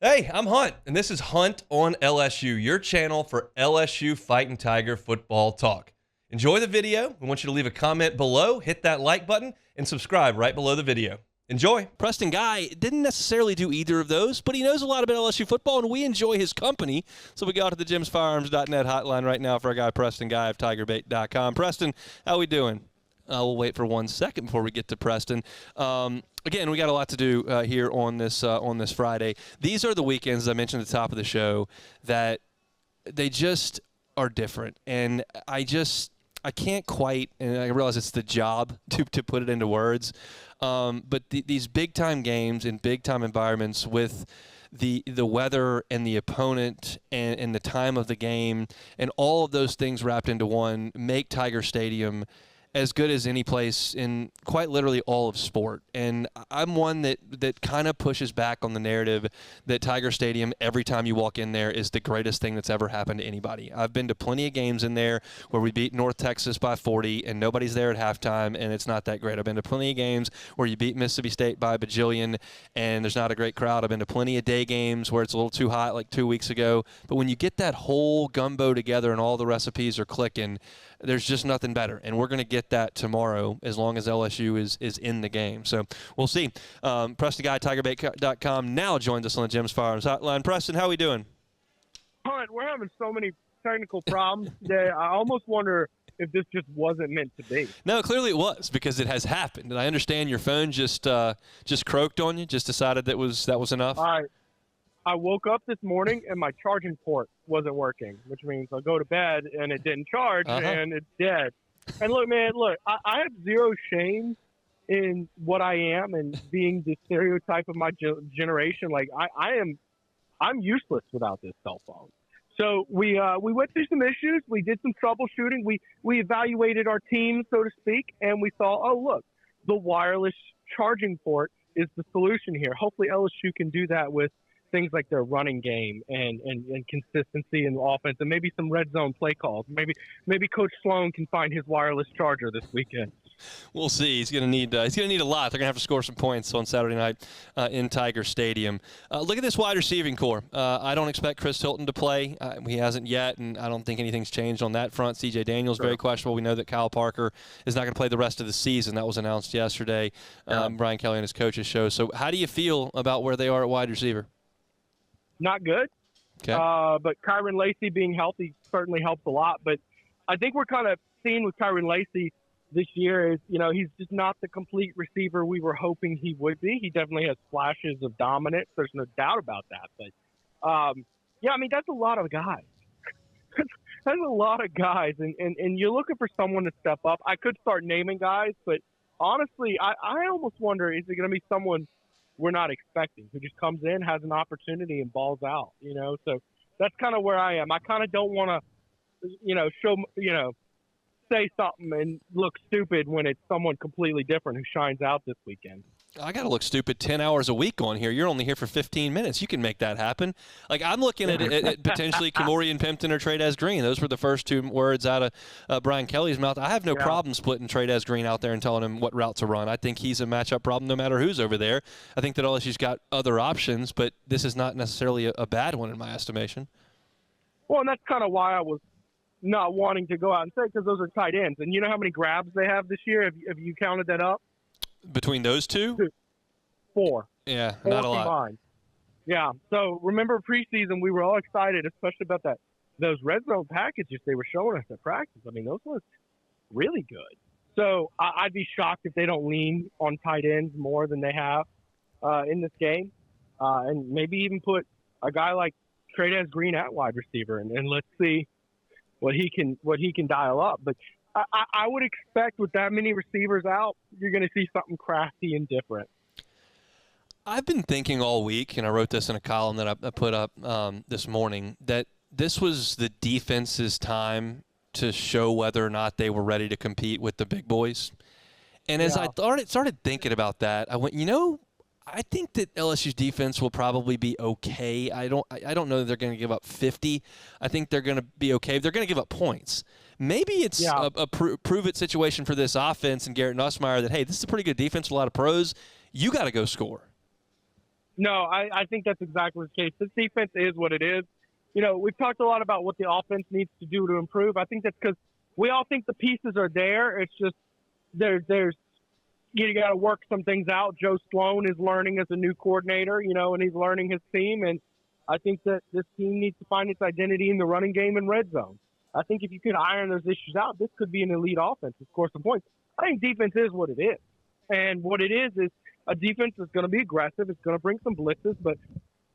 Hey, I'm Hunt, and this is Hunt on LSU, your channel for LSU Fighting Tiger football talk. Enjoy the video. We want you to leave a comment below, hit that like button, and subscribe right below the video. Enjoy. Preston Guy didn't necessarily do either of those, but he knows a lot about LSU football, and we enjoy his company. So we go out to the jimsfirearms.net hotline right now for our guy Preston Guy of tigerbait.com. Preston, how we doing? We'll wait for 1 second before we get to Preston. Again, we got a lot to do here on this Friday. These are the weekends I mentioned at the top of the show that they just are different, and I can't quite, and I realize it's the job to put it into words, but these big time games in big time environments with the weather and the opponent and the time of the game and all of those things wrapped into one make Tiger Stadium as good as any place in quite literally all of sport. And I'm one that kind of pushes back on the narrative that Tiger Stadium, every time you walk in there, is the greatest thing that's ever happened to anybody. I've been to plenty of games in there where we beat North Texas by 40 and nobody's there at halftime and it's not that great. I've been to plenty of games where you beat Mississippi State by a bajillion and there's not a great crowd. I've been to plenty of day games where it's a little too hot like 2 weeks ago. But when you get that whole gumbo together and all the recipes are clicking, there's just nothing better. And we're going to get that tomorrow as long as LSU is in the game. So we'll see. Preston Guy, tigerbait.com, now joins us on the Jim's Firearms Hotline. Preston, how are we doing? Hunt, we're having so many technical problems today. I almost wonder if this just wasn't meant to be. No, clearly it was, because it has happened. And I understand your phone just croaked on you, just decided that was enough. I woke up this morning and my charging port wasn't working, which means I'll go to bed and it didn't charge and it's dead. And look, man, I have zero shame in what I am and being the stereotype of my generation. Like I'm useless without this cell phone. So we went through some issues. We did some troubleshooting. We evaluated our team, so to speak, and we thought, oh, look, the wireless charging port is the solution here. Hopefully LSU can do that with things like their running game and consistency in the offense and maybe some red zone play calls. Maybe Coach Sloan can find his wireless charger this weekend. We'll see. He's going to need a lot. They're going to have to score some points on Saturday night in Tiger Stadium. Look at this wide receiving core. I don't expect Chris Hilton to play. He hasn't yet, and I don't think anything's changed on that front. C.J. Daniels very questionable. We know that Kyle Parker is not going to play the rest of the season. That was announced yesterday. Brian Kelly and his coaches show. So how do you feel about where they are at wide receiver? Not good. Okay. But Kyron Lacy being healthy certainly helps a lot. But I think we're kind of seeing with Kyron Lacy this year is, he's just not the complete receiver we were hoping he would be. He definitely has flashes of dominance. There's no doubt about that. But, that's a lot of guys. That's a lot of guys. And you're looking for someone to step up. I could start naming guys, but honestly, I almost wonder, is it going to be someone we're not expecting, who just comes in, has an opportunity, and balls out, So that's kind of where I am. I kind of don't want to, say something and look stupid when it's someone completely different who shines out this weekend. I got to look stupid 10 hours a week on here. You're only here for 15 minutes. You can make that happen. Like, I'm looking at potentially Kamorian Pimpton or Trades Green. Those were the first two words out of Brian Kelly's mouth. I have no problem splitting Trades Green out there and telling him what route to run. I think he's a matchup problem no matter who's over there. I think that LSU's got other options, but this is not necessarily a bad one in my estimation. Well, and that's kind of why I was not wanting to go out and say, because those are tight ends. And you know how many grabs they have this year? Have you counted that up? Between those two? 4. Yeah, Four not a lot. Combined. Yeah. So remember preseason, we were all excited, especially about those red zone packages they were showing us at practice. I mean, those look really good. So I'd be shocked if they don't lean on tight ends more than they have in this game, and maybe even put a guy like Trades Green at wide receiver, and let's see what he can dial up. But I would expect with that many receivers out, you're going to see something crafty and different. I've been thinking all week, and I wrote this in a column that I put up this morning, that this was the defense's time to show whether or not they were ready to compete with the big boys. And as I started thinking about that, I went, I think that LSU's defense will probably be okay. I don't know that they're going to give up 50. I think they're going to be okay. They're going to give up points. Maybe it's a prove-it situation for this offense and Garrett Nussmeier that, hey, this is a pretty good defense with a lot of pros. You got to go score. No, I think that's exactly the case. This defense is what it is. We've talked a lot about what the offense needs to do to improve. I think that's because we all think the pieces are there. It's just there's you got to work some things out. Joe Sloan is learning as a new coordinator, and he's learning his team. And I think that this team needs to find its identity in the running game and red zone. I think if you could iron those issues out, this could be an elite offense to score some points. I think defense is what it is. And what it is a defense that's going to be aggressive. It's going to bring some blitzes, but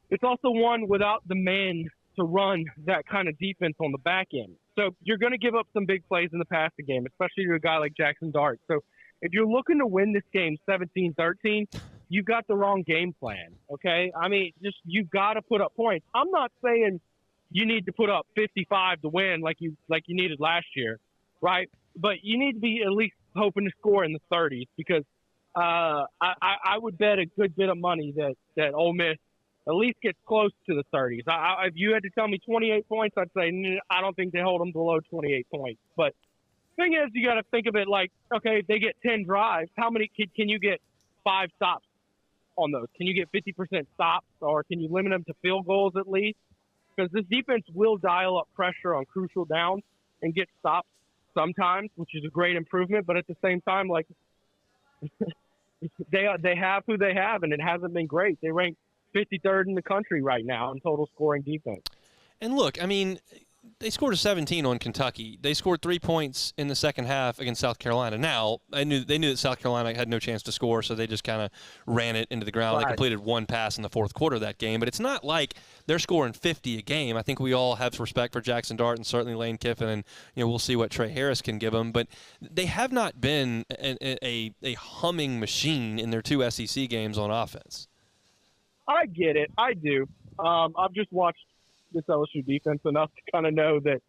it's also one without the men to run that kind of defense on the back end. So you're going to give up some big plays in the passing game, especially to a guy like Jackson Dart. So if you're looking to win this game 17-13, you've got the wrong game plan, okay? I mean, just you've got to put up points. I'm not saying you need to put up 55 to win like you needed last year, right? But you need to be at least hoping to score in the 30s because I would bet a good bit of money that Ole Miss at least gets close to the 30s. If you had to tell me 28 points, I'd say I don't think they hold them below 28 points. But the thing is, you got to think of it like, okay, if they get 10 drives, how many can you get 5 stops on those? Can you get 50% stops, or can you limit them to field goals at least? Because this defense will dial up pressure on crucial downs and get stops sometimes, which is a great improvement. But at the same time, like they have who they have, and it hasn't been great. They rank 53rd in the country right now in total scoring defense. And look, I mean, they scored a 17 on Kentucky. They scored 3 points in the second half against South Carolina. Now, they knew that South Carolina had no chance to score, so they just kind of ran it into the ground. Right. They completed one pass in the fourth quarter of that game. But it's not like they're scoring 50 a game. I think we all have respect for Jackson Dart and certainly Lane Kiffin, and we'll see what Trey Harris can give them. But they have not been a humming machine in their 2 SEC games on offense. I get it. I do. I've just watched this LSU defense enough to kind of know that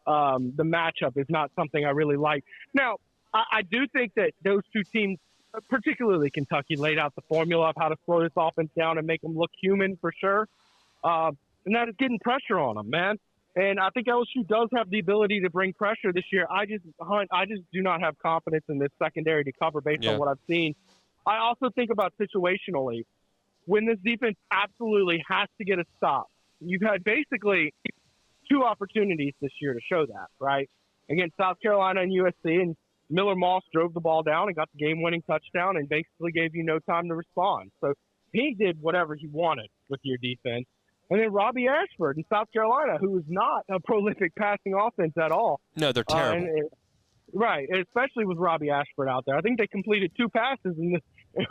the matchup is not something I really like. Now, I do think that those two teams, particularly Kentucky, laid out the formula of how to slow this offense down and make them look human for sure. And that is getting pressure on them, man. And I think LSU does have the ability to bring pressure this year. I just do not have confidence in this secondary to cover based on what I've seen. I also think about situationally. When this defense absolutely has to get a stop, you've had basically 2 opportunities this year to show that, right? Against South Carolina and USC, and Miller Moss drove the ball down and got the game-winning touchdown and basically gave you no time to respond. So he did whatever he wanted with your defense. And then Robbie Ashford in South Carolina, who is not a prolific passing offense at all. No, they're terrible. Right, especially with Robbie Ashford out there. I think they completed 2 passes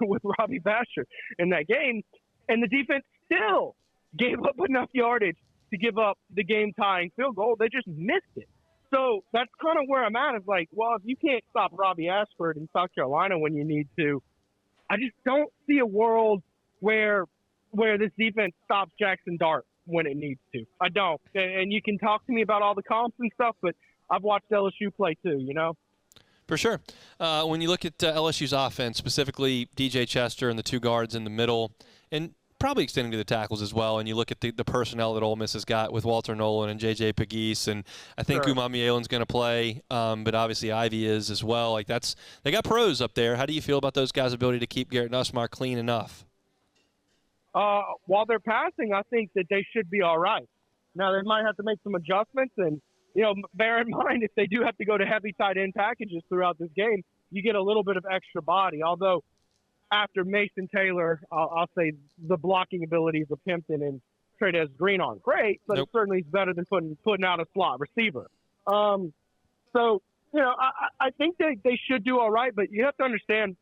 with Robbie Basher in that game, and the defense still gave up enough yardage to give up the game-tying field goal. They just missed it. So that's kind of where I'm at. It's like, well, if you can't stop Robbie Ashford in South Carolina when you need to, I just don't see a world where this defense stops Jackson Dart when it needs to. I don't. And you can talk to me about all the comps and stuff, but I've watched LSU play too, For sure. When you look at LSU's offense, specifically DJ Chester and the 2 guards in the middle, and probably extending to the tackles as well, and you look at the personnel that Ole Miss has got with Walter Nolan and J.J. Pegues, and I think Umami Alan's going to play, but obviously Ivy is as well. They got pros up there. How do you feel about those guys' ability to keep Garrett Nussmeier clean enough? While they're passing, I think that they should be all right. Now, they might have to make some adjustments, and bear in mind, if they do have to go to heavy tight end packages throughout this game, you get a little bit of extra body. Although, after Mason Taylor, I'll say the blocking abilities of Pimpton and Trey'Dez Green aren't great, but it certainly is better than putting out a slot receiver. So, I think they should do all right, but you have to understand,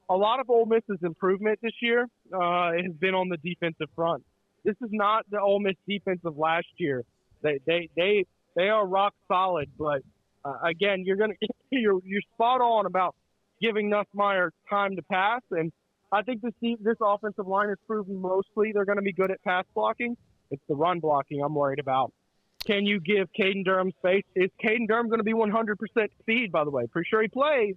a lot of Ole Miss's improvement this year has been on the defensive front. This is not the Ole Miss defense of last year. They are rock solid, but again, you're spot on about giving Nussmeier time to pass, and I think this offensive line has proven mostly they're going to be good at pass blocking. It's the run blocking I'm worried about. Can you give Caden Durham space? Is Caden Durham going to be 100% speed, by the way? Pretty sure he plays,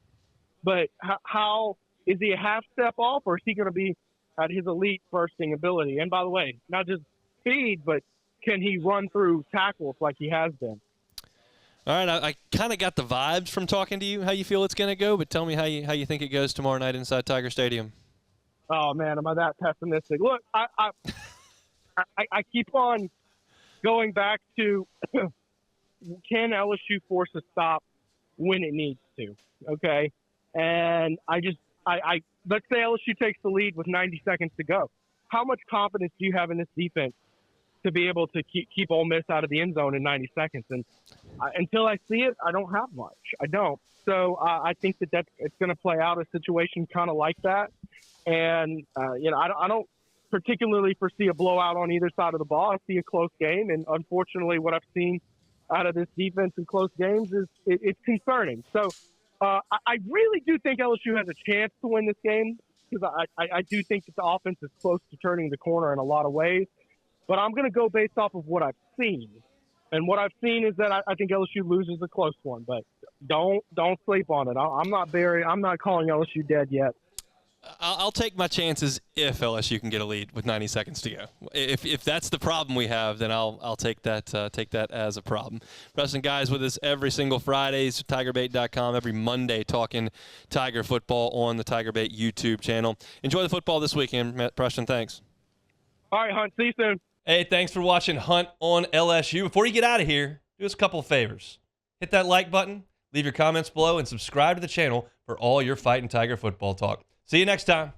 but how is he a half step off, or is he going to be at his elite bursting ability? And by the way, not just speed, but can he run through tackles like he has been? All right, I kind of got the vibes from talking to you, how you feel it's going to go, but tell me how you think it goes tomorrow night inside Tiger Stadium. Oh man, am I that pessimistic? Look, I keep on going back to can LSU force a stop when it needs to? Okay, and I let's say LSU takes the lead with 90 seconds to go. How much confidence do you have in this defense to be able to keep Ole Miss out of the end zone in 90 seconds? And until I see it, I don't have much. I don't. So I think that it's going to play out a situation kind of like that. And I don't particularly foresee a blowout on either side of the ball. I see a close game, and unfortunately, what I've seen out of this defense in close games is it's concerning. So I really do think LSU has a chance to win this game because I do think that the offense is close to turning the corner in a lot of ways. But I'm going to go based off of what I've seen. And what I've seen is that I think LSU loses a close one. But don't sleep on it. I'm not calling LSU dead yet. I'll take my chances if LSU can get a lead with 90 seconds to go. If that's the problem we have, then I'll take that as a problem. Preston Guy is with us every single Friday. He's TigerBait.com every Monday talking Tiger football on the TigerBait YouTube channel. Enjoy the football this weekend, Preston. Thanks. All right, Hunt. See you soon. Hey, thanks for watching Hunt on LSU. Before you get out of here, do us a couple of favors. Hit that like button, leave your comments below, and subscribe to the channel for all your Fighting Tiger football talk. See you next time.